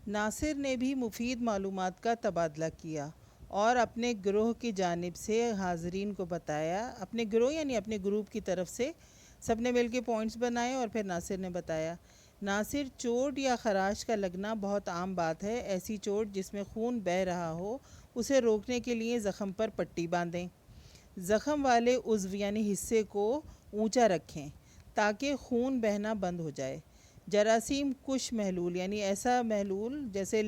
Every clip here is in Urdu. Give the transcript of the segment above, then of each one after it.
ناصر نے بھی مفید معلومات کا تبادلہ کیا اور اپنے گروہ کی جانب سے حاضرین کو بتایا، اپنے گروہ یعنی اپنے گروپ کی طرف سے سب نے مل کے پوائنٹس بنائے اور پھر ناصر نے بتایا۔ ناصر، چوٹ یا خراش کا لگنا بہت عام بات ہے۔ ایسی چوٹ جس میں خون بہہ رہا ہو اسے روکنے کے لیے زخم پر پٹی باندھیں۔ زخم والے عضو یعنی حصے کو اونچا رکھیں تاکہ خون بہنا بند ہو جائے۔ جراثیم کش محلول یعنی ایسا محلول جیسے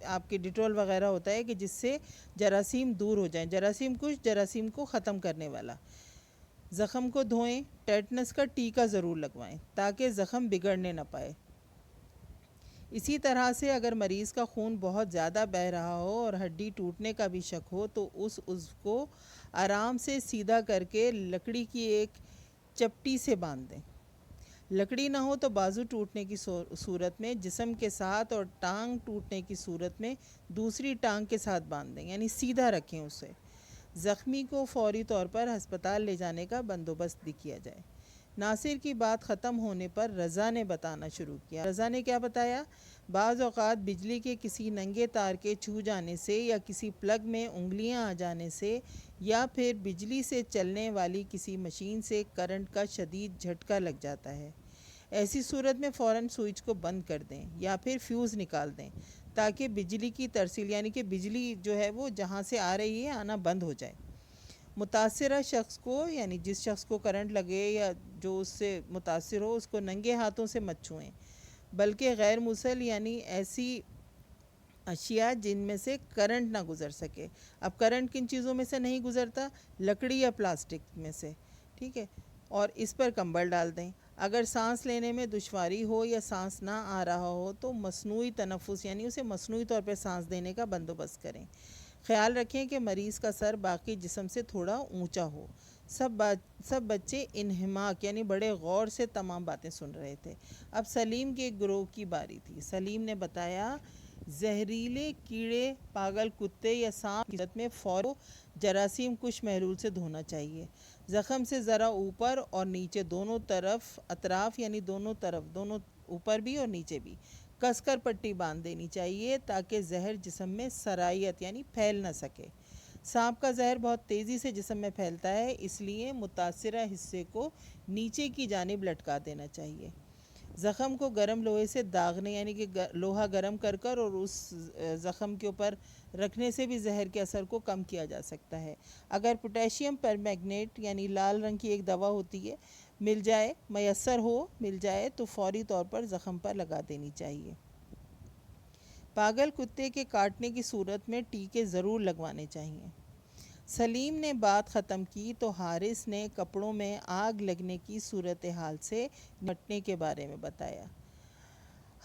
آپ کے ڈیٹول وغیرہ ہوتا ہے کہ جس سے جراثیم دور ہو جائیں، جراثیم کش، جراثیم کو ختم کرنے والا۔ زخم کو دھوئیں۔ ٹیٹنس کا ٹیکہ ضرور لگوائیں تاکہ زخم بگڑنے نہ پائے۔ اسی طرح سے اگر مریض کا خون بہت زیادہ بہہ رہا ہو اور ہڈی ٹوٹنے کا بھی شک ہو تو اس عضو کو آرام سے سیدھا کر کے لکڑی کی ایک چپٹی سے باندھ دیں۔ لکڑی نہ ہو تو بازو ٹوٹنے کی صورت میں جسم کے ساتھ اور ٹانگ ٹوٹنے کی صورت میں دوسری ٹانگ کے ساتھ باندھ دیں، یعنی سیدھا رکھیں اسے۔ زخمی کو فوری طور پر ہسپتال لے جانے کا بندوبست بھی کیا جائے۔ ناصر کی بات ختم ہونے پر رضا نے بتانا شروع کیا۔ رضا نے کیا بتایا؟ بعض اوقات بجلی کے کسی ننگے تار کے چھو جانے سے یا کسی پلگ میں انگلیاں آ جانے سے یا پھر بجلی سے چلنے والی کسی مشین سے کرنٹ کا شدید جھٹکا لگ جاتا ہے۔ ایسی صورت میں فوراً سوئچ کو بند کر دیں یا پھر فیوز نکال دیں تاکہ بجلی کی ترسیل یعنی کہ بجلی جو ہے وہ جہاں سے آ رہی ہے آنا بند ہو جائے۔ متاثرہ شخص کو یعنی جس شخص کو کرنٹ لگے یا جو اس سے متاثر ہو اس کو ننگے ہاتھوں سے مت چھوئیں، بلکہ غیر مسل یعنی ایسی اشیاء جن میں سے کرنٹ نہ گزر سکے۔ اب کرنٹ کن چیزوں میں سے نہیں گزرتا؟ لکڑی یا پلاسٹک میں سے، ٹھیک ہے، اور اس پر کمبل ڈال دیں۔ اگر سانس لینے میں دشواری ہو یا سانس نہ آ رہا ہو تو مصنوعی تنفس یعنی اسے مصنوعی طور پر سانس دینے کا بندوبست کریں۔ خیال رکھیں کہ مریض کا سر باقی جسم سے تھوڑا اونچا ہو۔ سب بچے انہماک یعنی بڑے غور سے تمام باتیں سن رہے تھے۔ اب سلیم کے گروہ کی باری تھی۔ سلیم نے بتایا، زہریلے کیڑے، پاگل کتے یا سانپ کی صورت میں فوراً جراثیم کش محلول سے دھونا چاہیے۔ زخم سے ذرا اوپر اور نیچے دونوں طرف اطراف یعنی دونوں اوپر بھی اور نیچے بھی کس کر پٹی باندھ دینی چاہیے تاکہ زہر جسم میں سرائیت یعنی پھیل نہ سکے۔ سانپ کا زہر بہت تیزی سے جسم میں پھیلتا ہے، اس لیے متاثرہ حصے کو نیچے کی جانب لٹکا دینا چاہیے۔ زخم کو گرم لوہے سے داغنے یعنی کہ لوہا گرم کر کر اور اس زخم کے اوپر رکھنے سے بھی زہر کے اثر کو کم کیا جا سکتا ہے۔ اگر پوٹیشیم پرمیگنیٹ یعنی لال رنگ کی ایک دوا ہوتی ہے مل جائے تو فوری طور پر زخم پر لگا دینی چاہیے۔ پاگل کتے کے کاٹنے کی صورت میں ٹیکے ضرور لگوانے چاہیے۔ سلیم نے بات ختم کی تو حارث نے کپڑوں میں آگ لگنے کی صورتحال سے نمٹنے کے بارے میں بتایا۔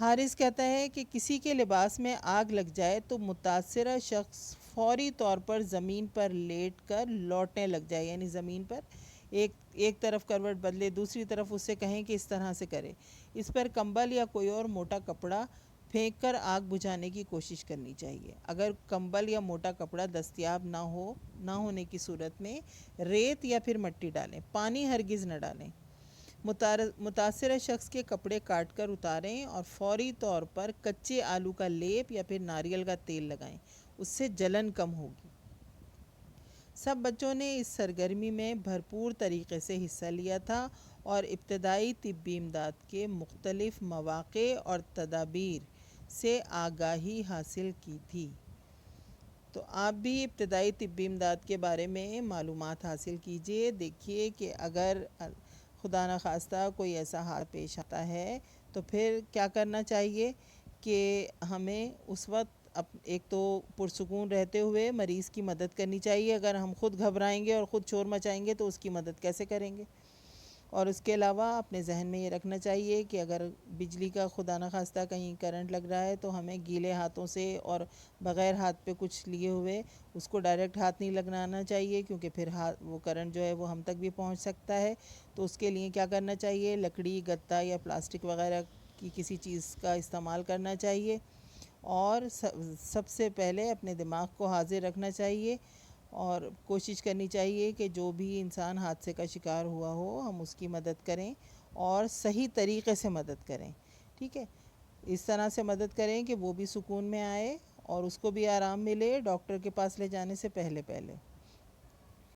حارث کہتا ہے کہ کسی کے لباس میں آگ لگ جائے تو متاثرہ شخص فوری طور پر زمین پر لیٹ کر لوٹنے لگ جائے، یعنی زمین پر ایک طرف کروٹ بدلے، دوسری طرف اس سے کہیں کہ اس طرح سے کرے۔ اس پر کمبل یا کوئی اور موٹا کپڑا پھینک کر آگ بجھانے کی کوشش کرنی چاہیے۔ اگر کمبل یا موٹا کپڑا دستیاب نہ ہونے کی صورت میں ریت یا پھر مٹی ڈالیں، پانی ہرگز نہ ڈالیں۔ متاثرہ شخص کے کپڑے کاٹ کر اتاریں اور فوری طور پر کچے آلو کا لیپ یا پھر ناریل کا تیل لگائیں، اس سے جلن کم ہوگی۔ سب بچوں نے اس سرگرمی میں بھرپور طریقے سے حصہ لیا تھا اور ابتدائی طبی امداد کے مختلف مواقع اور تدابیر سے آگاہی حاصل کی تھی۔ تو آپ بھی ابتدائی طبی امداد کے بارے میں معلومات حاصل کیجئے۔ دیکھیے کہ اگر خدا نخواستہ کوئی ایسا حال پیش آتا ہے تو پھر کیا کرنا چاہیے کہ ہمیں اس وقت ایک تو پرسکون رہتے ہوئے مریض کی مدد کرنی چاہیے۔ اگر ہم خود گھبرائیں گے اور خود شور مچائیں گے تو اس کی مدد کیسے کریں گے؟ اور اس کے علاوہ اپنے ذہن میں یہ رکھنا چاہیے کہ اگر بجلی کا خدا نخواستہ کہیں کرنٹ لگ رہا ہے تو ہمیں گیلے ہاتھوں سے اور بغیر ہاتھ پہ کچھ لیے ہوئے اس کو ڈائریکٹ ہاتھ نہیں لگانا چاہیے، کیونکہ پھر وہ کرنٹ جو ہے وہ ہم تک بھی پہنچ سکتا ہے۔ تو اس کے لیے کیا کرنا چاہیے؟ لکڑی، گتا یا پلاسٹک وغیرہ کی کسی چیز کا استعمال کرنا چاہیے، اور سب سے پہلے اپنے دماغ کو حاضر رکھنا چاہیے اور کوشش کرنی چاہیے کہ جو بھی انسان حادثے کا شکار ہوا ہو ہم اس کی مدد کریں اور صحیح طریقے سے مدد کریں، ٹھیک ہے۔ اس طرح سے مدد کریں کہ وہ بھی سکون میں آئے اور اس کو بھی آرام ملے ڈاکٹر کے پاس لے جانے سے پہلے